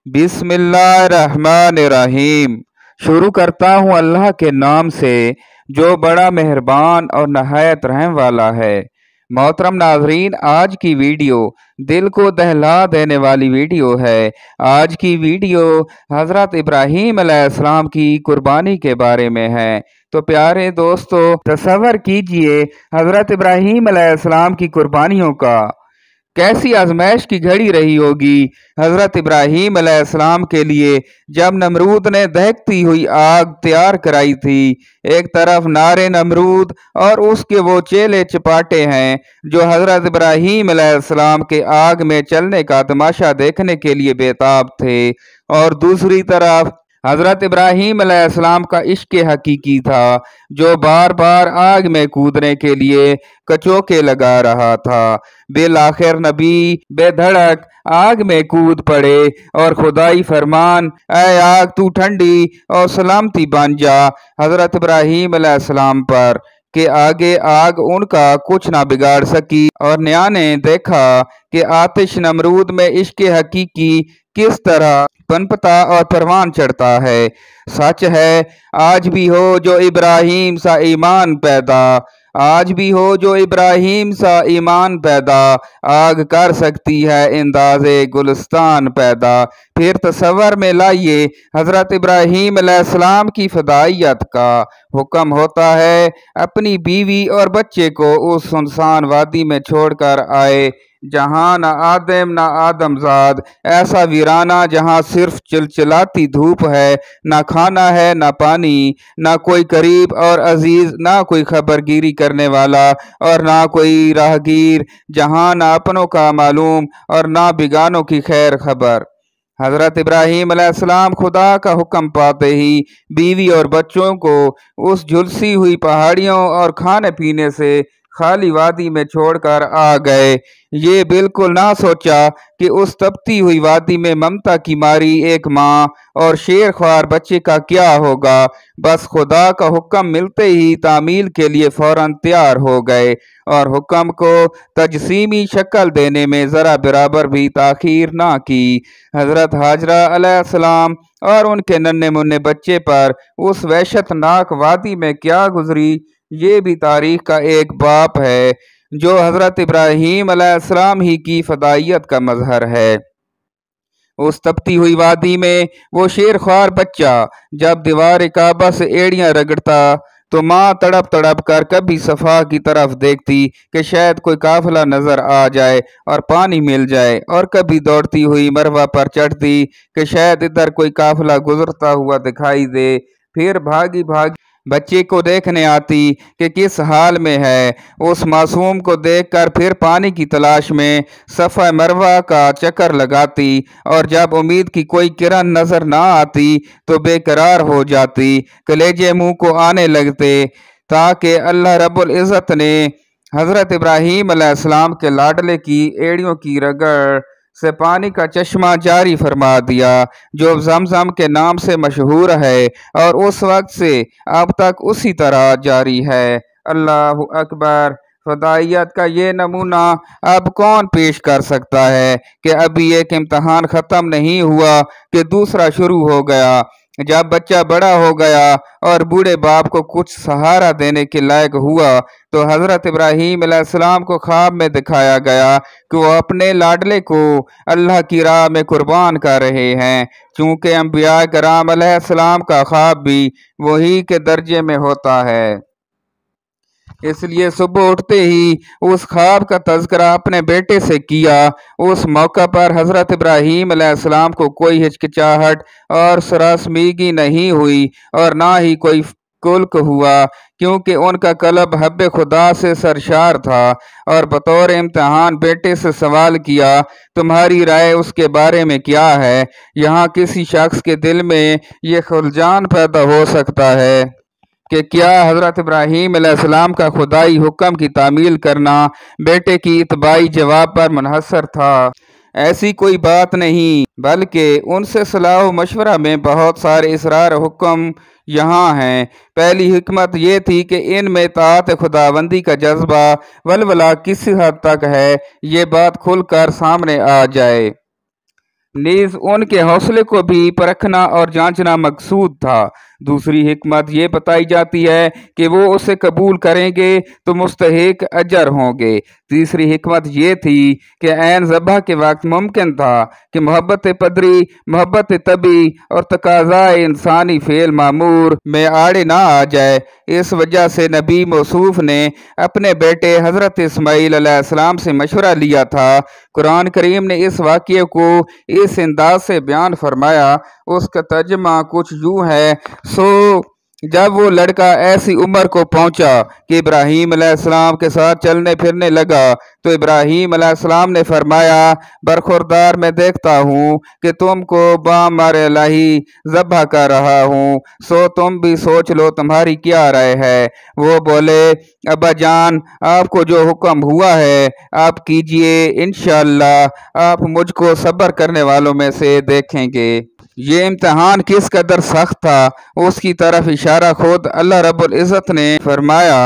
बिस्मिल्लाहिर्रहमानिर्रहीम। शुरू करता हूँ अल्लाह के नाम से जो बड़ा मेहरबान और नहायत रहम वाला है। मोहतरम नाजरीन, आज की वीडियो दिल को दहला देने वाली वीडियो है। आज की वीडियो हज़रत इब्राहीम अलैहिस्सलाम की कुर्बानी के बारे में है। तो प्यारे दोस्तों, तसव्वुर कीजिए हज़रत इब्राहीम अलैहिस्सलाम की कुर्बानियों का कैसी आजमाइश की घड़ी रही होगी हज़रत इब्राहीम अलैहिस्सलाम के लिए, जब नमरूद ने दहकती हुई आग तैयार कराई थी। एक तरफ नारे नमरूद और उसके वो चेले चपाटे हैं जो हज़रत इब्राहीम अलैहिस्सलाम के आग में चलने का तमाशा देखने के लिए बेताब थे, और दूसरी तरफ हज़रत इब्राहीम अलैहिस्सलाम का इश्क हकीकी था जो बार बार आग में कूदने के लिए कचोके लगा रहा था। बिल आखिर नबी बेधड़क आग में कूद पड़े और खुदाई फरमान, ऐ आग तू ठंडी और सलामती बन जा हज़रत इब्राहीम अलैहिस्सलाम पर, के आगे आग उनका कुछ ना बिगाड़ सकी। और न्या ने देखा कि आतिश नमरूद में इश्क हकीकी किस तरह पनपता और परवान चढ़ता है। सच है, आज भी हो जो इब्राहीम सा ईमान पैदा, आज भी हो जो इब्राहीम सा ईमान पैदा, आग कर सकती है इंदाज़े गुलिस्तान पैदा। फिर तसव्वुर में लाइए हज़रत इब्राहीम अलैहिस्सलाम की फ़दाइयत का हुक्म होता है अपनी बीवी और बच्चे को उस सुनसान वादी में छोड़कर आए जहाँ न आदम न आदमजाद, ऐसा वीराना जहाँ सिर्फ चिलचिलाती धूप है, ना खाना है ना पानी, ना कोई करीब और अजीज, ना कोई खबरगिरी करने वाला और ना कोई राहगीर, जहाँ ना अपनों का मालूम और ना बिगानों की खैर खबर। हज़रत इब्राहीम अलैहिस्सलाम खुदा का हुक्म पाते ही बीवी और बच्चों को उस झुलसी हुई पहाड़ियों और खाने पीने से खाली वादी में छोड़कर आ गए। ये बिल्कुल ना सोचा कि उस तपती हुई वादी में ममता की मारी एक माँ और शेर ख्वार बच्चे का क्या होगा। बस खुदा का हुक्म मिलते ही तामील के लिए फौरन तैयार हो गए और हुक्म को तजसीमी शक्ल देने में ज़रा बराबर भी ताख़ीर ना की। हज़रत हाजरा अलैहिस्सलाम और उनके नन्हे मुन्ने बच्चे पर उस वहशतनाक वादी में क्या गुजरी, ये भी तारीख का एक बाप है जो हज़रत इब्राहीम अलैहिस्सलाम ही की फ़दाइयत का मजहर है। उस तपती हुई वादी में वो शेर ख्वार बच्चा जब दीवार काबा से एड़ियाँ रगड़ता तो माँ तड़प तड़प कर कभी सफ़ा की तरफ देखती कि शायद कोई काफिला नज़र आ जाए और पानी मिल जाए, और कभी दौड़ती हुई मरवा पर चढ़ती कि शायद इधर कोई काफिला गुजरता हुआ दिखाई दे। फिर भागी भागी बच्चे को देखने आती कि किस हाल में है। उस मासूम को देखकर फिर पानी की तलाश में सफ़ा मरवा का चक्कर लगाती, और जब उम्मीद की कोई किरण नज़र ना आती तो बेकरार हो जाती, कलेजे मुंह को आने लगते, ताकि अल्लाह रब्बुल इज़्ज़त ने हज़रत इब्राहीम अलैहिस्सलाम के लाडले की एड़ियों की रगड़ से पानी का चश्मा जारी फरमा दिया जो ज़मज़म के नाम से मशहूर है, और उस वक्त से अब तक उसी तरह जारी है। अल्लाहु अकबर। फ़दाइयत का ये नमूना अब कौन पेश कर सकता है कि अभी एक इम्तहान ख़त्म नहीं हुआ कि दूसरा शुरू हो गया। जब बच्चा बड़ा हो गया और बूढ़े बाप को कुछ सहारा देने के लायक हुआ तो हज़रत इब्राहीम अलैहिस्सलाम को ख्वाब में दिखाया गया कि वो अपने लाडले को अल्लाह की राह में कुर्बान कर रहे हैं। चूँकि अंबिया कराम अलैहिस्सलाम का ख्वाब भी वही के दर्जे में होता है, इसलिए सुबह उठते ही उस ख्वाब का तज़किरा अपने बेटे से किया। उस मौका पर हज़रत इब्राहीम अलैहिस्सलाम को कोई हिचकिचाहट और सरासमीगी नहीं हुई और ना ही कोई कुल्क हुआ, क्योंकि उनका कल्ब हब्बे खुदा से सरशार था, और बतौर इम्तहान बेटे से सवाल किया, तुम्हारी राय उसके बारे में क्या है। यहाँ किसी शख्स के दिल में ये खुलजान पैदा हो सकता है कि क्या हज़रत इब्राहीम अलैहिस्सलाम का खुदाई हुक्म की तामील करना बेटे की इत्बाई जवाब पर मुनहसर था। ऐसी कोई बात नहीं, बल्कि उनसे सलाह मशवरा में बहुत सारे इसरार हुक्म यहाँ हैं। पहली हिकमत ये थी कि इनमें ताअत खुदाबंदी का जज्बा वलवला किस हद तक है, ये बात खुलकर सामने आ जाए। नीज उनके हौसले को भी परखना और जांचना मकसूद था। दूसरी हिकमत ये बताई जाती है कि वो उसे कबूल करेंगे तो मुस्तहिक अजर होंगे। तीसरी हिकमत ये थी कि ऐन ज़बह के वक्त मुमकिन था कि मोहब्बत पदरी, मोहब्बत तबी और तकाज़ा इंसानी फ़ेल मामूर में आड़े ना आ जाए। इस वजह से नबी मौसूफ ने अपने बेटे हज़रत इस्माईल अलैहिस्सलाम से मशवरा लिया था। कुरान करीम ने इस वाक़ये को इस अंदाज से बयान फरमाया, उसका तर्जमा कुछ यूँ है, सो जब वो लड़का ऐसी उम्र को पहुंचा कि इब्राहीम अलैहिस्सलाम के साथ चलने फिरने लगा तो इब्राहीम अलैहिस्सलाम ने फरमाया, बरखुरदार मैं देखता हूँ कि तुमको बामारे इलाही ज़ब्ह कर रहा हूँ, सो तुम भी सोच लो तुम्हारी क्या राय है। वो बोले, अब्बा जान आपको जो हुक्म हुआ है आप कीजिए, इंशाअल्लाह आप मुझको सब्र करने वालों में से देखेंगे। ये इम्तिहान किस कदर सख्त था उसकी तरफ इशारा खुद अल्लाह रब्बुल इज़्ज़त ने फरमाया।